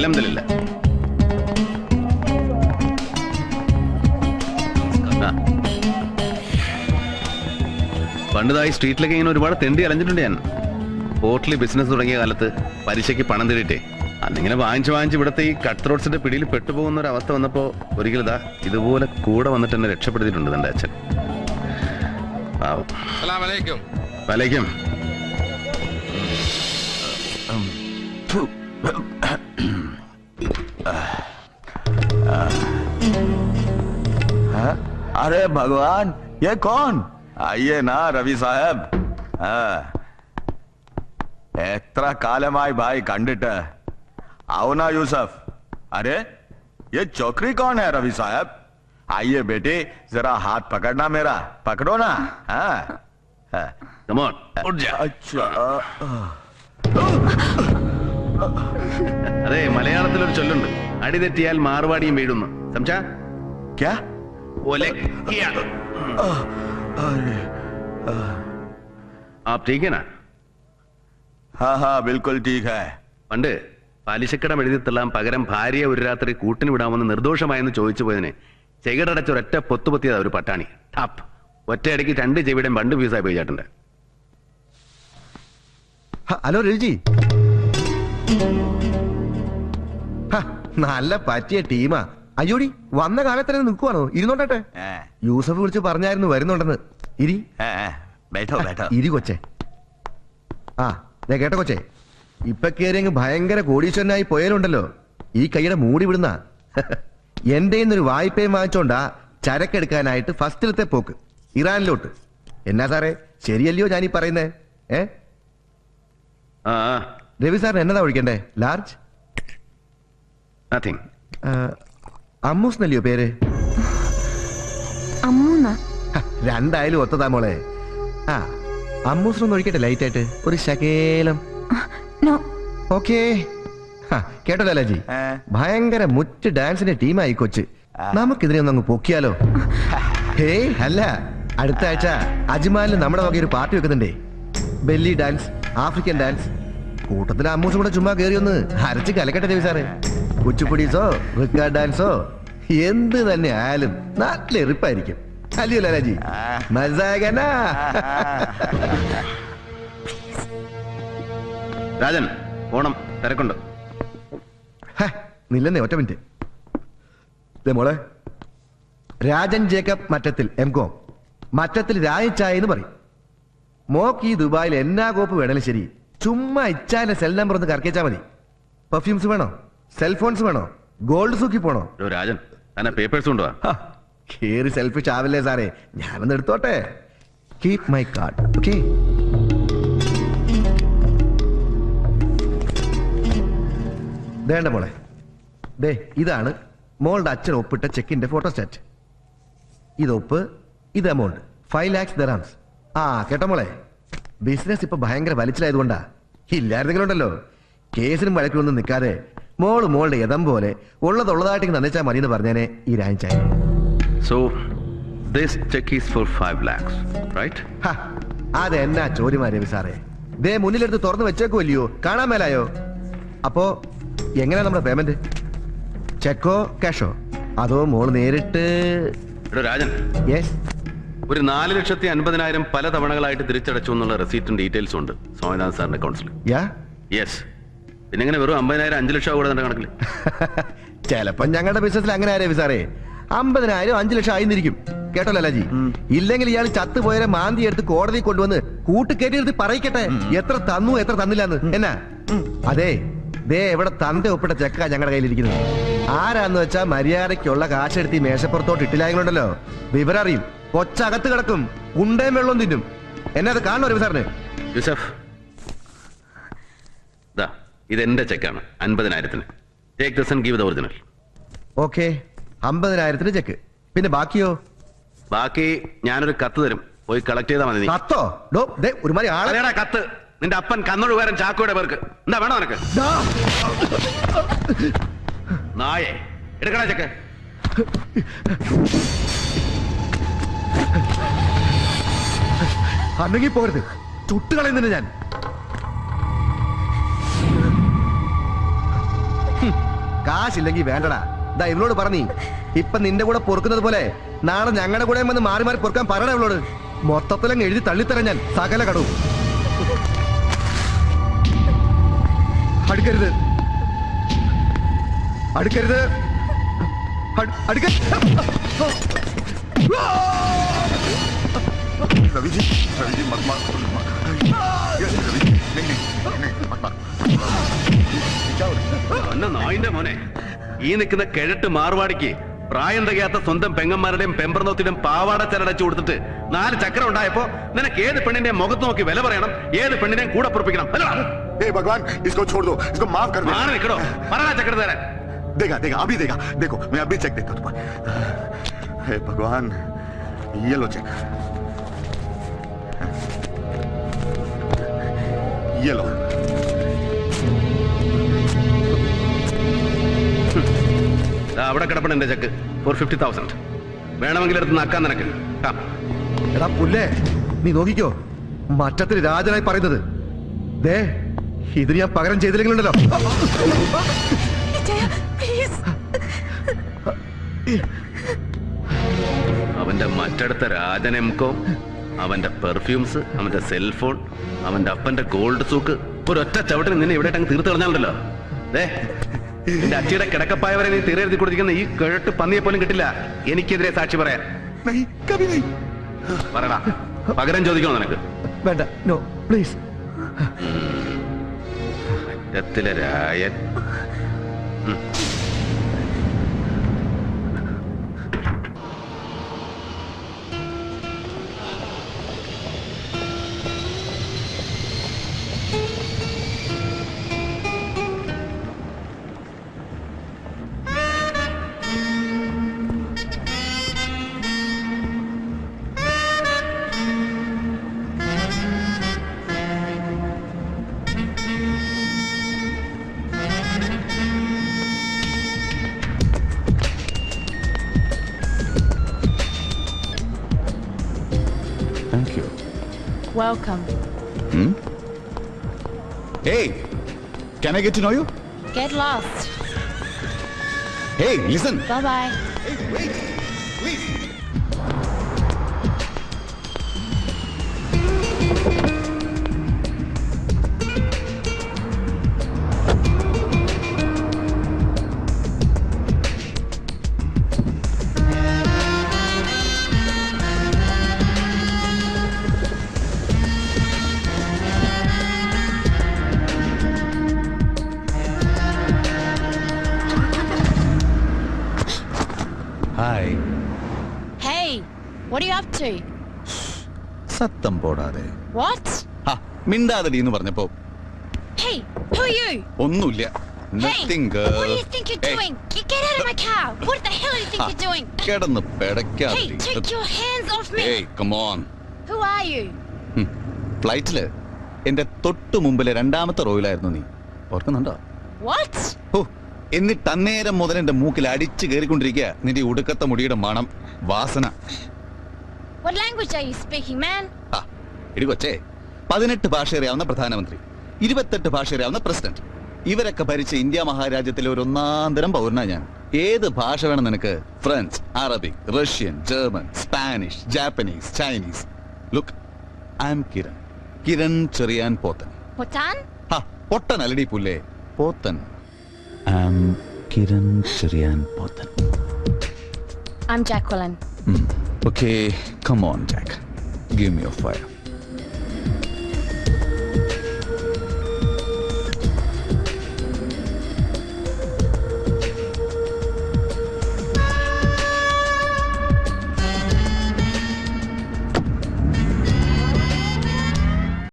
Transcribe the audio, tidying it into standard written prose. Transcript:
അൽഹംദുലില്ലാ. പണ്ടിതായി സ്ട്രീറ്റിലൊക്കെ ഇങ്ങനെ ഒരുപാട് തെണ്ടി അലഞ്ഞിട്ടുണ്ട് ഞാൻ. ഹോട്ടലിൽ ബിസിനസ് തുടങ്ങിയ കാലത്ത് പലിശയ്ക്ക് പണം തേടിയിട്ടേ അന്നിങ്ങനെ വാങ്ങിച്ച് ഇവിടുത്തെ ഈ കട്ട് ത്രോട്ട്സിന്റെ പിടിയിൽ പെട്ടുപോകുന്ന ഒരു അവസ്ഥ വന്നപ്പോ ഒരിക്കലും ഇതുപോലെ കൂടെ വന്നിട്ട് എന്നെ രക്ഷപ്പെടുത്തിയിട്ടുണ്ട് എന്റെ അച്ഛൻ. വലൈക്കും. अरे भगवान, ये कौन? आइए ना रवि साहब. എത്ര കാലമായി ഭായ് കണ്ടിട്ട്. आओ ना यूसुफ. अरे ये चौकरी कौन है रवि साहब? आइए बेटे, जरा हाथ पकड़ना मेरा. पकड़ो ना. Come on, उठ जा. अच्छा. അതെ, മലയാളത്തിലൊരു ചൊല്ലുണ്ട്, അടി തെറ്റിയാൽ മാറുവാടിയും വീഴുന്നു. സംസാ क्या? आप ठीक है ना? हाँ हाँ बिल्कुल ठीक है. പണ്ട് പലിശക്കടം എഴുതിത്തെല്ലാം പകരം ഭാര്യയെ ഒരു രാത്രി കൂട്ടിന് വിടാമെന്ന് നിർദോഷമായെന്ന് ചോദിച്ചു പോയതിനെ ചെകിടടച്ച ഒരൊറ്റ പൊത്തുപൊത്തിയതാ ഒരു പട്ടാണി. ടാപ്പ് ഒറ്റയടിക്ക് 2 ചെവിയുടെയും 2 പീസായി പോയി ചേട്ടന്റെ. ഹലോ രവിജി, നല്ല പറ്റിയ ടീമാ. അയ്യോടി, വന്ന കാലത്ത് തന്നെ നിൽക്കുവാണോ? ഇരുന്നോട്ടെ. യൂസഫ് വിളിച്ച് പറഞ്ഞായിരുന്നു വരുന്നുണ്ടെന്ന്. ഇരി ഇരി കൊച്ചേ. കേട്ടോ കൊച്ചേ, ഇപ്പൊ കേറിയങ്ങ് ഭയങ്കര കോടീശ്വരനായി പോയാലുണ്ടല്ലോ, ഈ കൈയുടെ മൂടി വിടുന്ന. എന്റെ ഒരു വായ്പയും വാങ്ങിച്ചോണ്ടാ ചരക്കെടുക്കാനായിട്ട് ഫസ്റ്റിലത്തെ പോക്ക് ഇറാനിലോട്ട്. എന്നാ സാറേ, ശരിയല്ലയോ ഞാനീ പറയുന്നേ? രവി സാറിന് എന്നതാ ഒഴിക്കണ്ടേ? ലാർജ്? അമ്മൂസ് എന്നല്ലയോ പേര്? രണ്ടായാലും ഒത്തതാ മോളെ. അമ്മൂസിനൊന്ന് ഒഴിക്കട്ടെ ലൈറ്റ് ആയിട്ട്, ഒരു ശകേലം. ഓക്കേ. കേട്ടോ ലാലാജി, ഭയങ്കര മുറ്റ് ഡാൻസിന്റെ ടീമായി കൊച്ച്. നമുക്കിതിനെ ഒന്ന് അങ്ങ് പൊക്കിയാലോ? ഹേയ് അല്ല, അടുത്ത ആഴ്ച അജ്മാലിൽ നമ്മുടെ വക ഒരു പാർട്ടി വെക്കുന്നുണ്ടേ. Belly dance, African dance. കൂട്ടത്തിൽ അമ്മൂസും കൂടെ ചുമ്മാ കയറി ഒന്ന് അരച്ച് കലക്കട്ടെ രവി സാറേ. കുച്ചുപ്പുടീസോ റിക്കാർഡ് ഡാൻസോ എന്ത് തന്നെ ആയാലും നല്ല എറിപ്പായിരിക്കും. അല്ലയോ ലാലാജി? മസാകനാ. രാജൻ ഓണം തിരക്കുണ്ട്. നില്ലെന്നേ, ഒറ്റ മിനിറ്റ്. മോളെ, രാജൻ ജേക്കബ് മറ്റത്തിൽ M.Com, മറ്റത്തിൽ രായച്ചായ എന്ന് പറയും. മോക്ക് ഈ ദുബായിൽ എന്നാ കോപ്പ് വേണേലും ശരി, ചുമ്മാ ഇച്ചാന്റെ സെൽ നമ്പർ ഒന്ന് കറക്കിച്ചാ മതി. പെർഫ്യൂംസ് വേണോ? സെൽഫോൺസ് വേണോ? ഗോൾഡ് സൂക്കി പോണോ? രാജൻ പേപ്പേഴ്സ് കൊണ്ടുവാ. കേറി സെൽഫിഷ് ആവില്ലേ സാറേ, ഞാനൊന്ന് എടുത്തോട്ടെ. Keep my card. ഓക്കെ. വേണ്ട മോളെ, ദേ ഇതാണ് മോളുടെ അച്ഛൻ ഒപ്പിട്ട ചെക്കിന്റെ ഫോട്ടോസ്റ്റാറ്റ്. ഇതൊപ്പ്, ഇത് എമൗണ്ട് 5 lakhs dirhams. കേട്ടോ മോളെ, ബിസിനസ് ഇപ്പൊ ഭയങ്കര വലിച്ചിലായതുകൊണ്ടാ. ഇല്ലായിരുന്നെങ്കിലുണ്ടല്ലോ കേസിനും വഴക്കിലൊന്നും നിൽക്കാതെ മോളുടെ യഥം പോലെ ഉള്ളതായിട്ട് നന്ദിച്ചാ മതി എന്ന് പറഞ്ഞേനെ ഈ രാഞ്ചായ. So this check is for 5 lakhs, right? അതെന്നാ ചോദ്യമാ രവി സാറേ? ദേ മുന്നിലെടുത്ത് തുറന്നു വെച്ചേക്കുമല്ലയോ, കാണാൻ മേലായോ? അപ്പോ എങ്ങനെയാ നമ്മുടെ പേയ്മെന്റ്? ചെക്കോ ക്യാഷോ, അതോ മോള് നേരിട്ട്? രാജൻ, ഒരു 4,50,000 പല തവണകളായിട്ട് തിരിച്ചടച്ചു എന്നുള്ള റെസീറ്റും ഡീറ്റെയിൽസും ഉണ്ട് സ്വാമിനാഥൻ സാറിന്റെ അക്കൗണ്ട്സിൽ. യെസ്. പിന്നെ എങ്ങനെ വെറും 50,000 5 ലക്ഷം കൂടെ തന്നെ കണക്കിൽ? ചിലപ്പോ ഞങ്ങളുടെ ബിസിനസ്സിൽ അങ്ങനെ രവി സാറേ, 50,000 5 ലക്ഷം ആയിരിക്കും. കേട്ടോ ലാലാജി? ഇല്ലെങ്കിൽ ഇയാൾ ചത്തുപോയവരെ മാന്തി എടുത്ത് കോടതി കൊണ്ടുവന്ന് കൂട്ടുകേറ്റിയെടുത്ത് പറയിക്കട്ടെ എത്ര തന്നു എത്ര തന്നില്ലാന്ന്. എന്നാ അതെ, ദേ എവിടെ തന്റെ ഒപ്പിട്ട ചെക്ക ഞങ്ങളുടെ കയ്യിലിരിക്കുന്നത്. ആരാന്ന് വെച്ചാ മര്യാദയ്ക്കുള്ള കാശെടുത്ത് മേശപ്പുറത്തോട്ട് ഇട്ടില്ലായെങ്കിലുണ്ടല്ലോ വിവരം അറിയും. കൊച്ചകത്ത് കിടക്കും, ഉണ്ടയും വെള്ളവും തിന്നും. എന്നെ അത് കാണണോ രവി സാറിന്? യൂസഫ്, ഇതെന്റെ ചെക്കാണ് 50,000. Take this and give the original. Okay, 50,000 check. പിന്നെ ബാക്കിയോ? ബാക്കി ഞാനൊരു കത്ത് തരും, പോയി കളക്ട് ചെയ്താൽ മതി. കത്തോ? ഒരുമാതിരി ആളെടാ കത്ത്. നിന്റെ അപ്പൻ കന്നൊഴുകാരൻ ചാക്കോയുടെ പേർക്ക്. എന്താ വേണോ നിനക്ക്? നായേ, എടുക്കണ ചെക്ക്. അന്നെങ്കിൽ പോകരുത്, ചുട്ടുകളയുന്നില്ല ഞാൻ. കാശില്ലെങ്കിൽ വേണ്ടടാ. ദാ ഇവളോട് പറഞ്ഞീ ഇപ്പൊ നിന്റെ കൂടെ പൊറുക്കുന്നത് പോലെ നാളെ ഞങ്ങളുടെ കൂടെ വന്ന് മാറി മാറി പൊറുക്കാൻ പറയണ ഇവളോട്. മൊത്തത്തിലങ്ങ് എഴുതി തള്ളിത്തരാൻ ഞാൻ സകല കടവും. അടുക്കരുത് അടുക്കരുത് रवि जी मत मार നായിന്റെ മോനെ, ഈ നിൽക്കുന്ന കിഴട്ട് മാർവാടിക്ക് പ്രായം തികയാത്ത സ്വന്തം പെങ്ങന്മാരുടെയും പെമ്പർനോത്തിന്റെയും പാവാട ചരടച്ചു കൊടുത്തിട്ട് 4 ചക്രം ഉണ്ടായപ്പോ നിനക്ക് ഏത് പെണ്ണിന്റെയും മുഖത്ത് നോക്കി വില പറയണം, ഏത് പെണ്ണിനെയും കൂടെ പൊറപ്പിക്കണം. भगवान इसको छोड़ दो, इसको माफ कर दो. മാറി നിൽക്കണോ, പറ ചക്രം തരാൻ. देगा देगा अभी देगा. देखो मैं अभी चेक देता हूं तुम्हारा. हे भगवान, ये लो चेक, ये लो. അവിടെ കിടപ്പണ എന്റെ ചെക്ക് ഫോർ 50,000. വേണമെങ്കിൽ എടുത്ത് നക്കാൻ നിനക്ക്. എടാ പുല്ലേ, നീ നോക്കിക്കോ, മറ്റത്തിൽ രാജനായി പറയുന്നത്. ദേ ഇത് ഞാൻ പകരം ചെയ്തില്ലെങ്കിലുണ്ടല്ലോ. അവന്റെ മറ്റടുത്ത രാജനെംകോ, അവന്റെ പെർഫ്യൂംസ്, അവന്റെ സെൽഫോൺ, അവന്റെ അപ്പന്റെ ഗോൾഡ് സൂക്ക്, ഒരൊറ്റ ചവിട്ടിന് നിന്നെ ഇവിടെ അങ്ങ് തീർത്ത് കളഞ്ഞാലുണ്ടല്ലോ. എന്റെ അച്ഛയുടെ കിടക്കപ്പായ വരെ നീ തീരെഴുതി കൊടുത്തിരിക്കുന്ന ഈ കിഴട്ട് പന്നിയെ പോലും കിട്ടില്ല എനിക്കെതിരെ സാക്ഷി പറയാൻ. പറയടാ, പകരം ചോദിക്കണോ നിനക്ക്? വേണ്ട, നോ പ്ലീസ്. മറ്റത്തിലെ Rayan. Thank you. Welcome. Hey, can I get to know you? Get lost. Hey, listen. Bye-bye. Hey, wait, please. Hi. Hey, what are you up to? സത്തം പോടാതെ. What? മിണ്ടാതടി എന്ന് പറഞ്ഞപ്പോ Hey, who are you? ഒന്നുമില്ല. Nothing, Hey, girl. what do you think you're doing? You get out of my car. What the hell do you think you're doing? കിടന്ന് Hey, പെടക്കാതെ. take your hands off me. Hey, come on. Who are you? ഫ്ലൈറ്റില് എന്റെ തൊട്ടു മുമ്പിലെ 2ാമത്തെ റോയിലായിരുന്നു നീ. ഓർക്കുന്നുണ്ടോ? What? ഓ, എന്നിട്ട് അന്നേരം മുതൽ എന്റെ മൂക്കിൽ അടിച്ചു കയറിക്കൊണ്ടിരിക്കുക നിന്റെ ഉടുക്കത്തെ മുടിയുടെ മണം, വാസന. What language are you speaking, man? ഇടി കൊച്ചേ, 18 ഭാഷ അറിയാവുന്ന പ്രധാനമന്ത്രി, 28 ഭാഷ അറിയാവുന്ന പ്രസിഡന്റ്, ഇവരൊക്കെ ഭരിച്ച ഇന്ത്യ മഹാരാജ്യത്തിലെ ഒരു ഒന്നാന്തരം പൗരനാ ഞാൻ. ഏത് ഭാഷ വേണം നിനക്ക്? French, Arabic, Russian, German, Spanish, Japanese, Chinese. Look, I'm Kiran, Kiran Cherian Pothan. Potan? പൊട്ടൻ അല്ലടി പുല്ലേ, Pothan. I'm Kiran Cherian Pothan. I'm Jacqueline. Okay, come on, Jack. Give me your fire.